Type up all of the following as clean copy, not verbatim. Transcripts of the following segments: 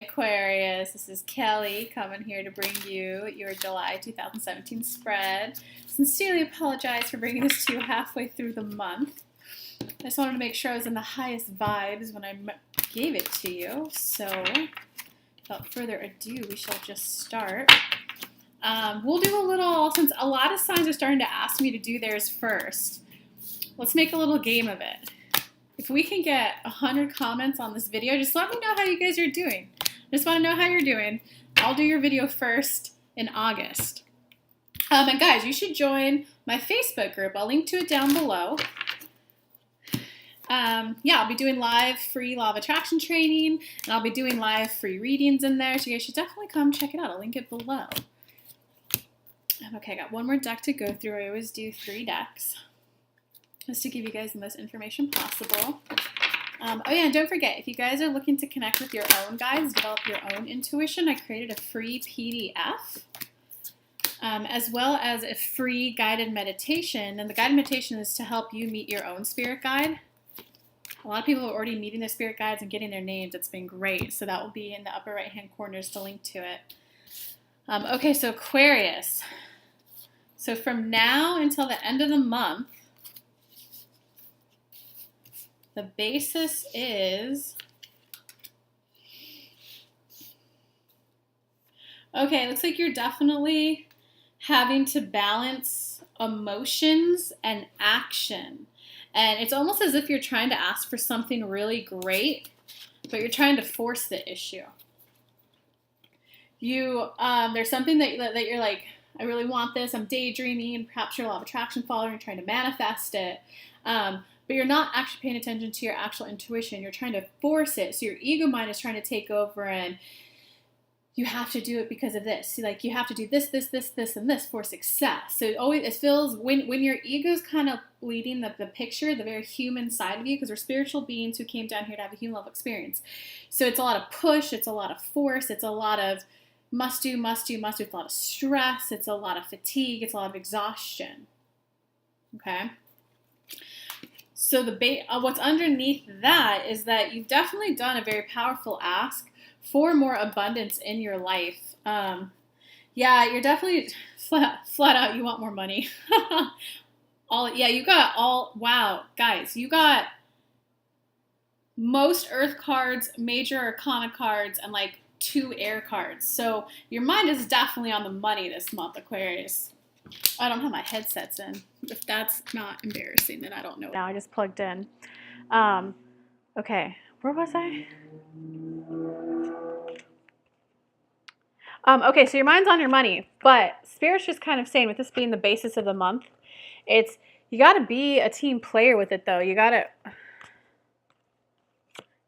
Aquarius, this is Kelly coming here to bring you your July 2017 spread. Sincerely apologize for bringing this to you halfway through the month. I just wanted to make sure I was in the highest vibes when I gave it to you. So, without further ado, we shall just start. We'll do a little, since a lot of signs are starting to ask me to do theirs first, let's make a little game of it. If we can get 100 comments on this video, just let me know how you guys are doing. I just want to know how you're doing. I'll do your video first in August. And guys, you should join my Facebook group. I'll link to it down below. I'll be doing live free law of attraction training, and I'll be doing live free readings in there, so you guys should definitely come check it out. I'll link it below. Okay, I got one more deck to go through. I always do 3 decks, just to give you guys the most information possible. Oh yeah, and don't forget, if you guys are looking to connect with your own guides, develop your own intuition, I created a free PDF, as well as a free guided meditation. And the guided meditation is to help you meet your own spirit guide. A lot of people are already meeting their spirit guides and getting their names. It's been great. So that will be in the upper right-hand corner is the link to it. Okay, so Aquarius. So from now until the end of the month, the basis is, okay, it looks like you're definitely having to balance emotions and action. And it's almost as if you're trying to ask for something really great, but you're trying to force the issue. There's something that you're like, I really want this, I'm daydreaming, and perhaps you're a law of attraction follower, you're trying to manifest it. But you're not actually paying attention to your actual intuition. You're trying to force it. So your ego mind is trying to take over, and you have to do it because of this. So like you have to do this, this, this, this, and this for success. So it feels, when your ego's kind of leading the picture, the very human side of you, because we're spiritual beings who came down here to have a human level experience. So it's a lot of push, it's a lot of force, it's a lot of must do, must do, must do. It's a lot of stress, it's a lot of fatigue, it's a lot of exhaustion. Okay? So what's underneath that is that you've definitely done a very powerful ask for more abundance in your life. Yeah, you're definitely flat out, you want more money. Wow, guys, you got most earth cards, major arcana cards, and like 2 air cards. So your mind is definitely on the money this month, Aquarius. I don't have my headsets in. If that's not embarrassing, then I don't know. Now I just plugged in. Okay, where was I? Okay, so your mind's on your money, but Spirit's just kind of saying, with this being the basis of the month, you got to be a team player with it, though. You got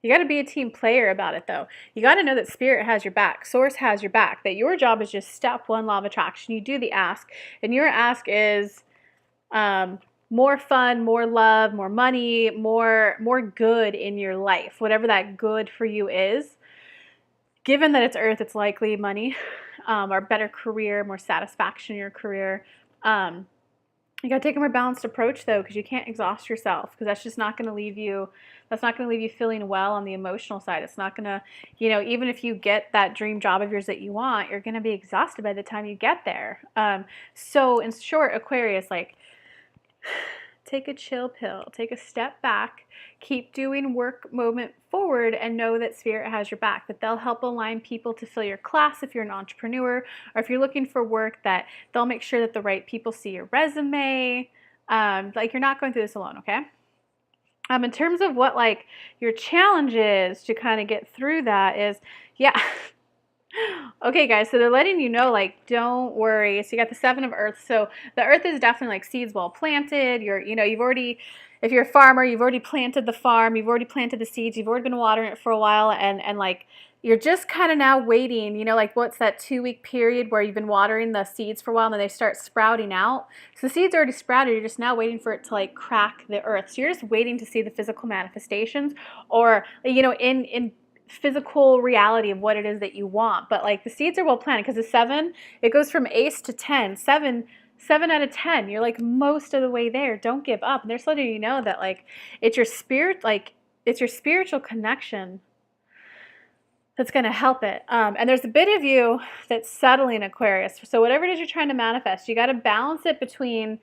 to be a team player about it, though. You got to know that Spirit has your back, Source has your back, that your job is just step 1, law of attraction. You do the ask, and your ask is more fun, more love, more money, more good in your life, whatever that good for you is. Given that it's Earth, it's likely money, or better career, more satisfaction in your career. You got to take a more balanced approach, though, because you can't exhaust yourself, because that's just not going to leave you, feeling well on the emotional side. It's not going to, even if you get that dream job of yours that you want, you're going to be exhausted by the time you get there. So in short, Aquarius, like, take a chill pill, take a step back, keep doing work movement forward, and know that Spirit has your back, that they'll help align people to fill your class if you're an entrepreneur, or if you're looking for work, that they'll make sure that the right people see your resume. Like, you're not going through this alone, okay? In terms of what, like, your challenge is to kind of get through that is, yeah. Okay, guys, so they're letting you know, like, don't worry. So you got the 7 of Earth. So the Earth is definitely like seeds well planted. You've already, if you're a farmer, you've already planted the farm. You've already planted the seeds. You've already been watering it for a while. And like, you're just kind of now waiting, like, what's that 2-week period where you've been watering the seeds for a while and then they start sprouting out. So the seeds are already sprouted. You're just now waiting for it to, like, crack the earth. So you're just waiting to see the physical manifestations, or, in physical reality of what it is that you want. But like, the seeds are well planted, because the 7, it goes from ace to 10. 7 out of 10. You're like most of the way there. Don't give up. And they're letting you know that, like, it's your spirit, like, it's your spiritual connection that's going to help it. And there's a bit of you that's settling, Aquarius. So whatever it is you're trying to manifest, you got to balance it between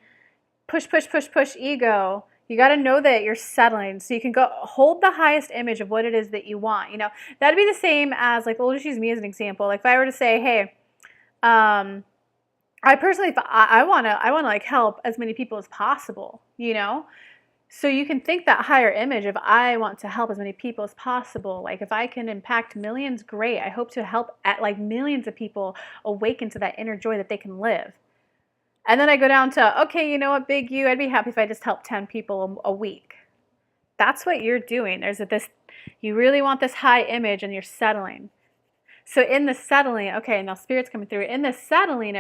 push, push, push, push, ego. You got to know that you're settling, so you can go hold the highest image of what it is that you want. You know, that'd be the same as, like, we'll just use me as an example. Like if I were to say, hey, I personally, I want to like help as many people as possible, you know? So you can think that higher image of, I want to help as many people as possible. Like if I can impact millions, great. I hope to help at like millions of people awaken to that inner joy that they can live. And then I go down to, okay, you know what, big you, I'd be happy if I just helped 10 people a week. That's what you're doing. There's this, you really want this high image and you're settling. So in the settling, okay, now Spirit's coming through. In the settling,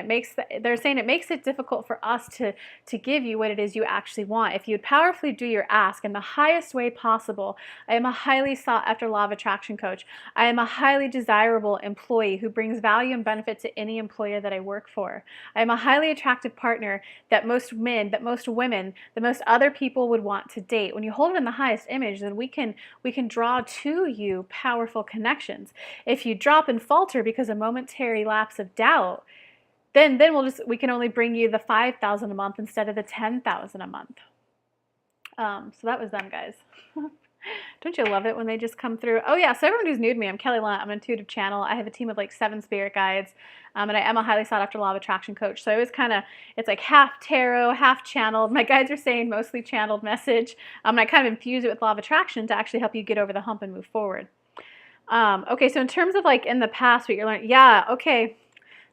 they're saying it makes it difficult for us to give you what it is you actually want. If you would powerfully do your ask in the highest way possible, I am a highly sought after law of attraction coach. I am a highly desirable employee who brings value and benefit to any employer that I work for. I am a highly attractive partner that most men, that most women, that most other people would want to date. When you hold it in the highest image, then we can draw to you powerful connections. If you drop and falter because of momentary lapse of doubt, then we can only bring you the 5,000 a month instead of the 10,000 a month. So that was them, guys. Don't you love it when they just come through? Oh yeah, so everyone who's new to me, I'm Kelly Lunt. I'm an intuitive channel. I have a team of like 7 spirit guides, and I am a highly sought after law of attraction coach. So it's like half tarot, half channeled. My guides are saying mostly channeled message, and I kind of infuse it with law of attraction to actually help you get over the hump and move forward. Okay, so in terms of like in the past what you're learning, yeah, okay.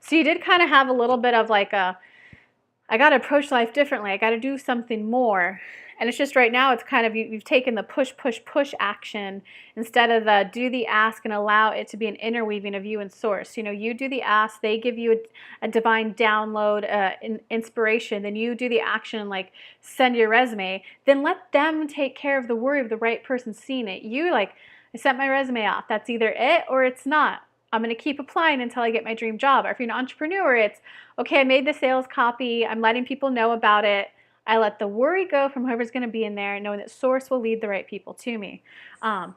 So you did kind of have a little bit of like I got to approach life differently. I got to do something more. And it's just right now it's kind of, you've taken the push, push, push action instead of the do the ask and allow it to be an interweaving of you and source. You know, you do the ask, they give you a divine download, inspiration, then you do the action and like send your resume. Then let them take care of the worry of the right person seeing it. You like, I sent my resume off. That's either it or it's not. I'm going to keep applying until I get my dream job. Or if you're an entrepreneur, it's, okay, I made the sales copy. I'm letting people know about it. I let the worry go from whoever's going to be in there, knowing that source will lead the right people to me. So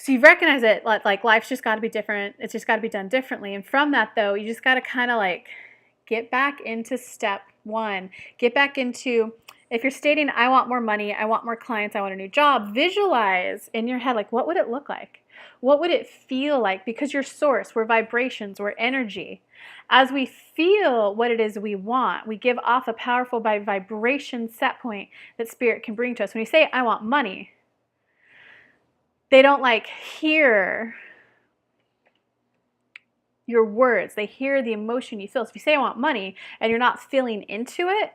you've recognized it, like life's just got to be different. It's just got to be done differently. And from that, though, you just got to kind of like get back into step one. Get back into, if you're stating, I want more money, I want more clients, I want a new job, visualize in your head, like, what would it look like? What would it feel like? Because your source, we're vibrations, we're energy. As we feel what it is we want, we give off a powerful vibration set point that Spirit can bring to us. When you say, I want money, they don't like hear your words. They hear the emotion you feel. So if you say, I want money, and you're not feeling into it,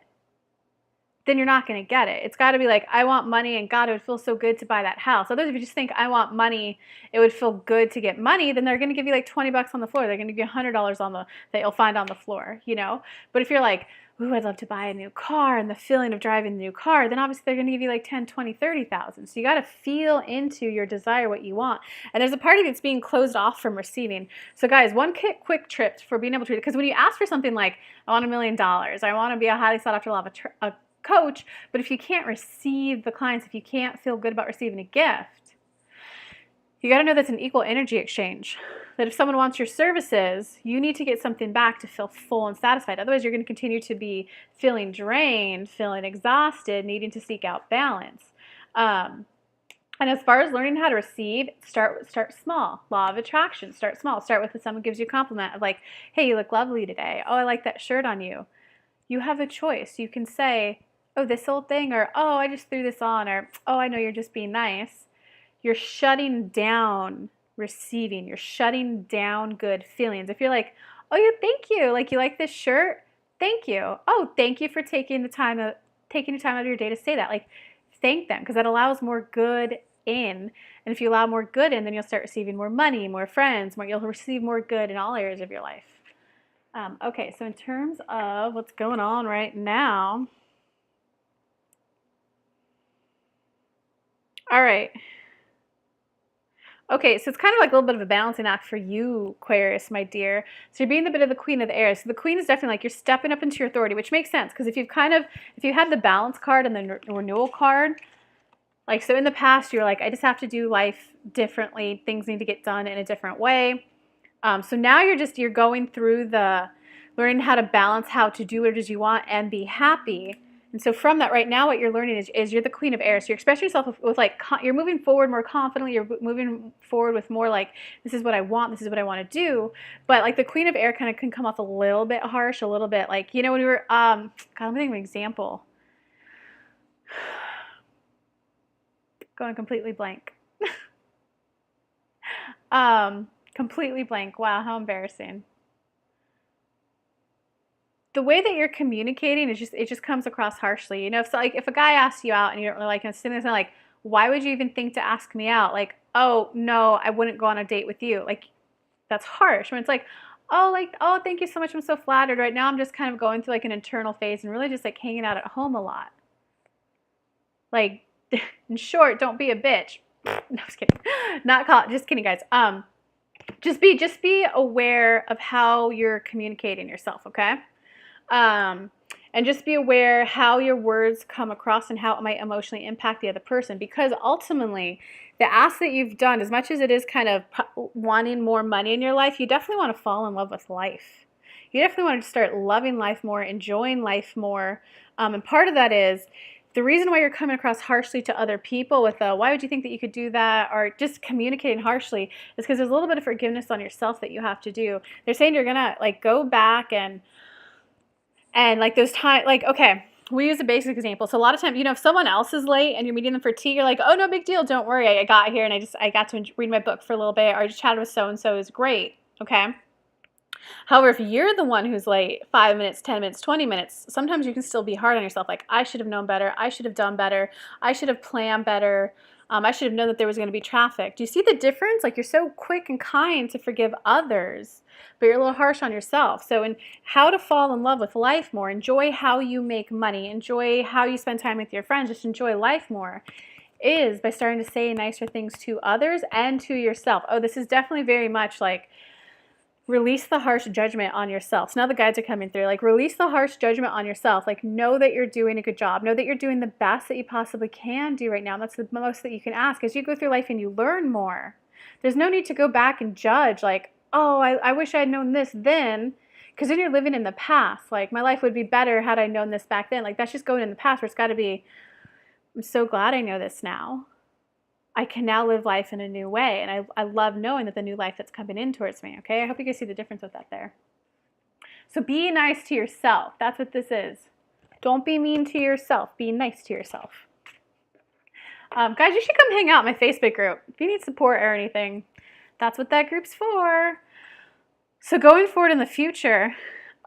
then you're not going to get it. It's got to be like, I want money, and God, it would feel so good to buy that house. Otherwise, if you just think, I want money, it would feel good to get money, then they're going to give you like 20 bucks on the floor. They're going to give you $100 that you'll find on the floor, you know? But if you're like, ooh, I'd love to buy a new car, and the feeling of driving the new car, then obviously they're going to give you like 10, 20, 30,000. So you got to feel into your desire, what you want. And there's a part of you that's being closed off from receiving. So guys, one quick trip for being able to, because when you ask for something like, I want $1 million, I want to be a highly sought after law of coach, but if you can't receive the clients, if you can't feel good about receiving a gift, you got to know that's an equal energy exchange. That if someone wants your services, you need to get something back to feel full and satisfied. Otherwise, you're going to continue to be feeling drained, feeling exhausted, needing to seek out balance. And as far as learning how to receive, start small. Law of attraction, start small. Start with if someone gives you a compliment of like, hey, you look lovely today. Oh, I like that shirt on you. You have a choice. You can say, oh, this old thing, or oh, I just threw this on, or oh, I know you're just being nice. You're shutting down receiving. You're shutting down good feelings. If you're like, oh, yeah, thank you. Like, you like this shirt? Thank you. Oh, thank you for taking your time out of your day to say that. Like, thank them, because that allows more good in. And if you allow more good in, then you'll start receiving more money, more friends, you'll receive more good in all areas of your life. Okay, so in terms of what's going on right now, all right. Okay, so it's kind of like a little bit of a balancing act for you, Aquarius, my dear. So you're being the bit of the Queen of the Air. So the Queen is definitely like you're stepping up into your authority, which makes sense because if you had the balance card and the renewal card, like so in the past you're like, I just have to do life differently. Things need to get done in a different way. So now you're going through the learning how to balance, how to do what it is you want and be happy. And so from that right now, what you're learning is you're the queen of air. So you're expressing yourself with like, you're moving forward more confidently. You're moving forward with more like, this is what I want. This is what I want to do. But like the queen of air kind of can come off a little bit harsh, a little bit like, when we were, God, let me think of an example. Going completely blank. Completely blank. Wow, how embarrassing. The way that you're communicating is it just comes across harshly. If a guy asks you out and you don't really like him, sitting there like, why would you even think to ask me out? Like, oh no, I wouldn't go on a date with you. Like, that's harsh. When it's like, oh, thank you so much. I'm so flattered. Right now I'm just kind of going through like an internal phase and really just like hanging out at home a lot. Like, in short, don't be a bitch. No, just kidding. Just kidding, guys. Just be aware of how you're communicating yourself, okay? And just be aware how your words come across and how it might emotionally impact the other person. Because ultimately, the ask that you've done, as much as it is kind of wanting more money in your life, you definitely want to fall in love with life. You definitely want to start loving life more, enjoying life more. And part of that is the reason why you're coming across harshly to other people with why would you think that you could do that, or just communicating harshly, is because there's a little bit of forgiveness on yourself that you have to do. They're saying you're gonna like go back and like those times, like, okay, we use a basic example. So a lot of times, if someone else is late and you're meeting them for tea, you're like, oh, no big deal, don't worry, I got here and I got to read my book for a little bit, or I just chatted with so-and-so, is great, okay? However, if you're the one who's late 5 minutes, 10 minutes, 20 minutes, sometimes you can still be hard on yourself. Like, I should have known better. I should have done better. I should have planned better. I should have known that there was going to be traffic. Do you see the difference? Like, you're so quick and kind to forgive others, but you're a little harsh on yourself. So in how to fall in love with life more, enjoy how you make money, enjoy how you spend time with your friends, just enjoy life more, is by starting to say nicer things to others and to yourself. Oh, this is definitely very much like, release the harsh judgment on yourself. So now the guides are coming through. Like, release the harsh judgment on yourself. Like, know that you're doing a good job. Know that you're doing the best that you possibly can do right now. And that's the most that you can ask. As you go through life and you learn more, there's no need to go back and judge like, oh, I wish I had known this then. Because then you're living in the past. Like, my life would be better had I known this back then. Like, that's just going in the past, where it's got to be, I'm so glad I know this now. I can now live life in a new way. And I love knowing that the new life that's coming in towards me, okay? I hope you guys see the difference with that there. So be nice to yourself. That's what this is. Don't be mean to yourself. Be nice to yourself. Guys, you should come hang out in my Facebook group. If you need support or anything, that's what that group's for. So going forward in the future,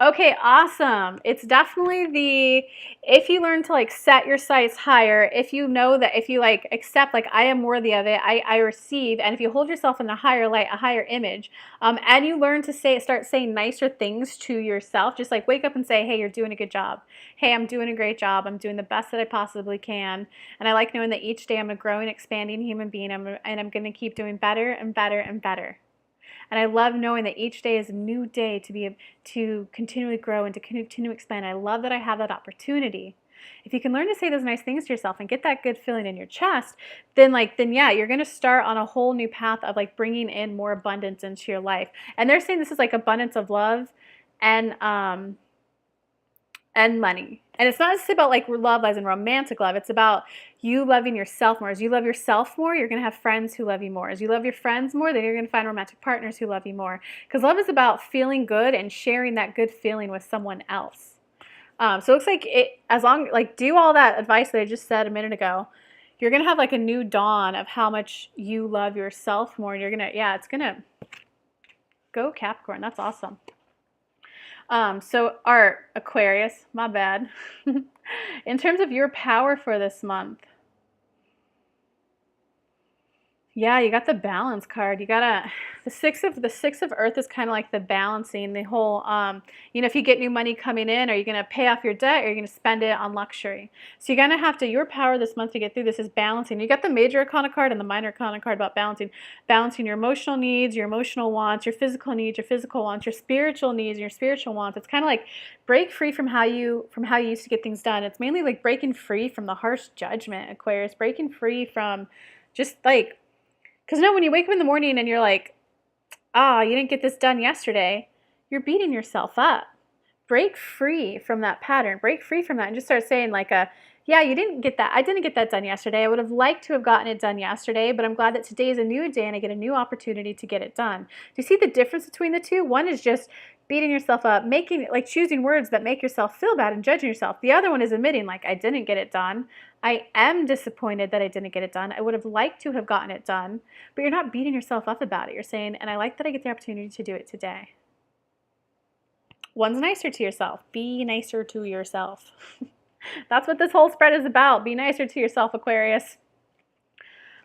okay, awesome. It's definitely if you learn to like set your sights higher, if you know that, if you like accept like I am worthy of it, I receive, and if you hold yourself in a higher light, a higher image, and you learn to start saying nicer things to yourself, just like wake up and say, hey, you're doing a good job. Hey, I'm doing a great job. I'm doing the best that I possibly can. And I like knowing that each day I'm a growing, expanding human being, and I'm going to keep doing better and better and better. And I love knowing that each day is a new day to continually grow and to continue to expand. I love that I have that opportunity. If you can learn to say those nice things to yourself and get that good feeling in your chest, then yeah, you're going to start on a whole new path of like bringing in more abundance into your life. And they're saying this is like abundance of love and money. And it's not just about like love as in romantic love. It's about you loving yourself more. As you love yourself more, you're going to have friends who love you more. As you love your friends more, then you're going to find romantic partners who love you more. Because love is about feeling good and sharing that good feeling with someone else. So it looks like do all that advice that I just said a minute ago. You're going to have like a new dawn of how much you love yourself more. And you're going to, it's going to go Capricorn. That's awesome. So our Aquarius, my bad. In terms of your power for this month, yeah, you got the balance card. You got the six of Earth is kind of like the balancing, the whole, if you get new money coming in, are you going to pay off your debt or are you going to spend it on luxury? So you're going to have to, your power this month to get through this is balancing. You got the major arcana card and the minor arcana card about balancing your emotional needs, your emotional wants, your physical needs, your physical wants, your spiritual needs, and your spiritual wants. It's kind of like break free from how you used to get things done. It's mainly like breaking free from the harsh judgment, Aquarius, breaking free from just like Because no, when you wake up in the morning and you're like, ah, you didn't get this done yesterday, you're beating yourself up. Break free from that pattern. Break free from that and just start saying like yeah, you didn't get that. I didn't get that done yesterday. I would have liked to have gotten it done yesterday, but I'm glad that today is a new day and I get a new opportunity to get it done. Do you see the difference between the two? One is just beating yourself up, making like choosing words that make yourself feel bad and judging yourself. The other one is admitting like I didn't get it done. I am disappointed that I didn't get it done. I would have liked to have gotten it done, but you're not beating yourself up about it. You're saying, and I like that I get the opportunity to do it today. One's nicer to yourself. Be nicer to yourself. That's what this whole spread is about. Be nicer to yourself, Aquarius.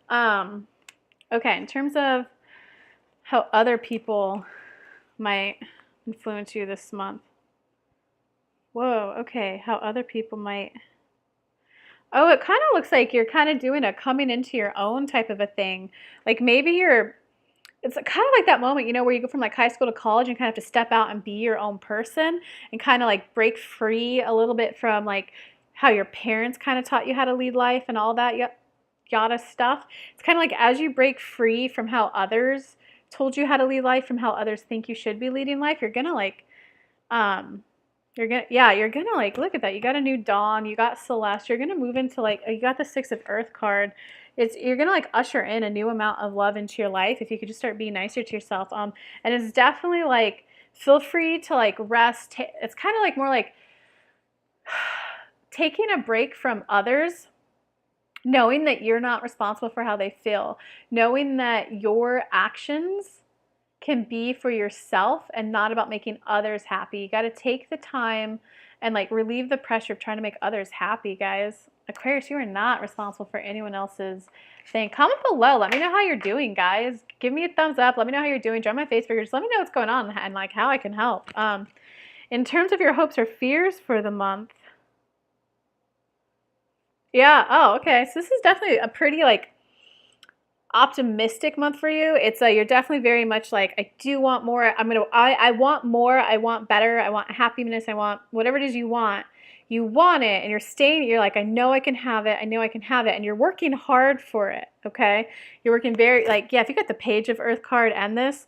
Okay, in terms of how other people might influence you this month. Whoa, okay, how other people might. Oh, it kind of looks like you're kind of doing a coming into your own type of a thing. Like maybe it's kind of like that moment, you know, where you go from like high school to college and kind of have to step out and be your own person and kind of like break free a little bit from like how your parents kind of taught you how to lead life and all that yada stuff. It's kind of like as you break free from how others told you how to lead life, from how others think you should be leading life, you're gonna like, you're gonna like, look at that. You got a new dawn. You got Celeste. You're gonna move into like, you got the 6 of Earth card. You're gonna like usher in a new amount of love into your life if you could just start being nicer to yourself. And it's definitely like, feel free to like rest. It's kind of like more like taking a break from others, knowing that you're not responsible for how they feel, knowing that your actions can be for yourself and not about making others happy. You got to take the time and like relieve the pressure of trying to make others happy, guys. Aquarius, you are not responsible for anyone else's thing. Comment below. Let me know how you're doing, guys. Give me a thumbs up. Let me know how you're doing. Join my Facebook. Just let me know what's going on and like how I can help. In terms of your hopes or fears for the month. Yeah. Oh, okay. So this is definitely a pretty like optimistic month for you. It's you're definitely very much like, I do want more. I want more. I want better. I want happiness. I want whatever it is you want. You want it and you're like, I know I can have it. I know I can have it. And you're working hard for it. Okay. You're working very like, yeah, if you got the Page of Earth card and this,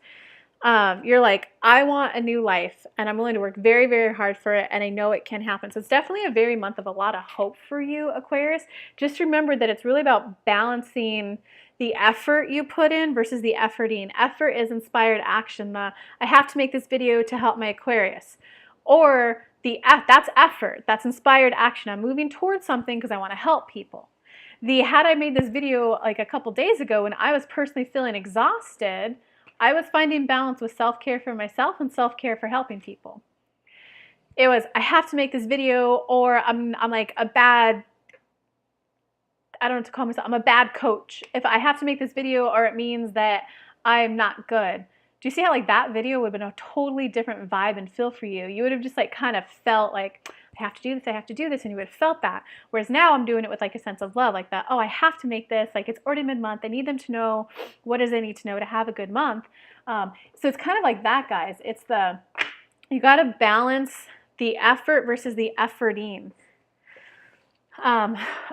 you're like, I want a new life and I'm willing to work very, very hard for it. And I know it can happen. So it's definitely a very month of a lot of hope for you, Aquarius. Just remember that it's really about balancing the effort you put in versus the efforting. Effort is inspired action. I have to make this video to help my Aquarius. Or that's effort. That's inspired action. I'm moving towards something because I want to help people. Had I made this video like a couple days ago when I was personally feeling exhausted, I was finding balance with self-care for myself and self-care for helping people. It was, I have to make this video or I'm like a bad, I don't know what to call myself, I'm a bad coach. If I have to make this video or it means that I'm not good. Do you see how like that video would have been a totally different vibe and feel for you? You would have just like kind of felt like, I have to do this, I have to do this, and you would have felt that. Whereas now I'm doing it with like a sense of love, like that, oh, I have to make this, like it's already mid-month, I need them to know what does they need to know to have a good month. So it's kind of like that, guys. It's you got to balance the effort versus the efforting.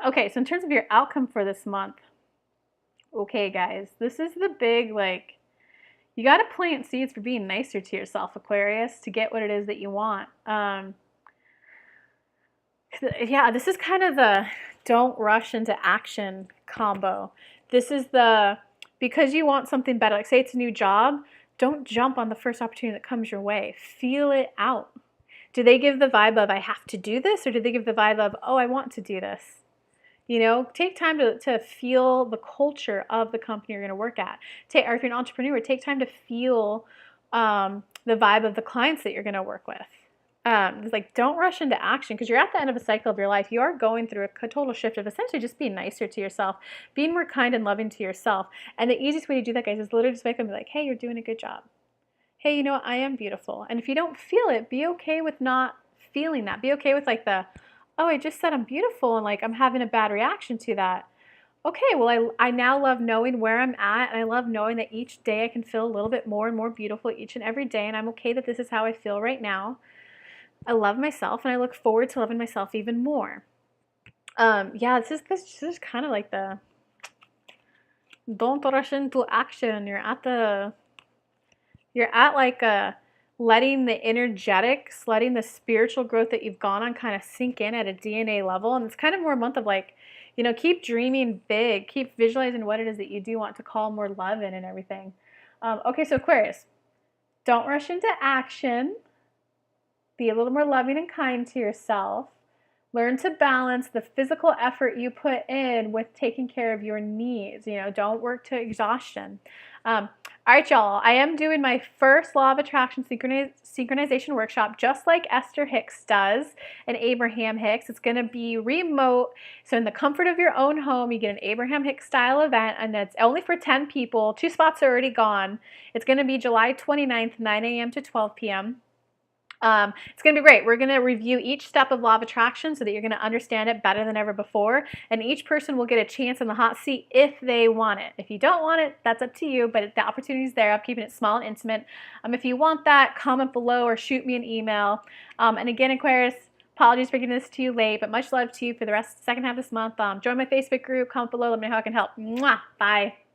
Okay, so in terms of your outcome for this month, okay, guys, this is the big, like, you got to plant seeds for being nicer to yourself, Aquarius, to get what it is that you want. Yeah, this is kind of the don't rush into action combo. This is because you want something better, like say it's a new job, don't jump on the first opportunity that comes your way. Feel it out. Do they give the vibe of I have to do this, or do they give the vibe of, oh, I want to do this? You know, take time to feel the culture of the company you're going to work at. Or if you're an entrepreneur, take time to feel the vibe of the clients that you're going to work with. It's like, don't rush into action because you're at the end of a cycle of your life. You are going through a total shift of essentially just being nicer to yourself, being more kind and loving to yourself. And the easiest way to do that, guys, is literally just wake up and be like, hey, you're doing a good job. Hey, you know what? I am beautiful. And if you don't feel it, be okay with not feeling that. Be okay with like oh, I just said I'm beautiful and like I'm having a bad reaction to that. Okay, well, I now love knowing where I'm at, and I love knowing that each day I can feel a little bit more and more beautiful each and every day, and I'm okay that this is how I feel right now. I love myself, and I look forward to loving myself even more. Yeah, this is kind of like Don't rush into action. You're at like a letting the energetics, letting the spiritual growth that you've gone on kind of sink in at a DNA level. And it's kind of more a month of like, you know, keep dreaming big, keep visualizing what it is that you do want to call more love in and everything. Okay, so Aquarius, don't rush into action. Be a little more loving and kind to yourself. Learn to balance the physical effort you put in with taking care of your needs. You know, don't work to exhaustion. All right, y'all. I am doing my first Law of Attraction synchronization workshop, just like Esther Hicks does and Abraham Hicks. It's going to be remote. So in the comfort of your own home, you get an Abraham Hicks style event, and it's only for 10 people. 2 spots are already gone. It's going to be July 29th, 9 a.m. to 12 p.m. It's going to be great. We're going to review each step of Law of Attraction so that you're going to understand it better than ever before. And each person will get a chance in the hot seat if they want it. If you don't want it, that's up to you, but the opportunity is there. I'm keeping it small and intimate. If you want that, comment below or shoot me an email. And again, Aquarius, apologies for getting this to you late, but much love to you for the second half of this month. Join my Facebook group, comment below, let me know how I can help. Mwah! Bye.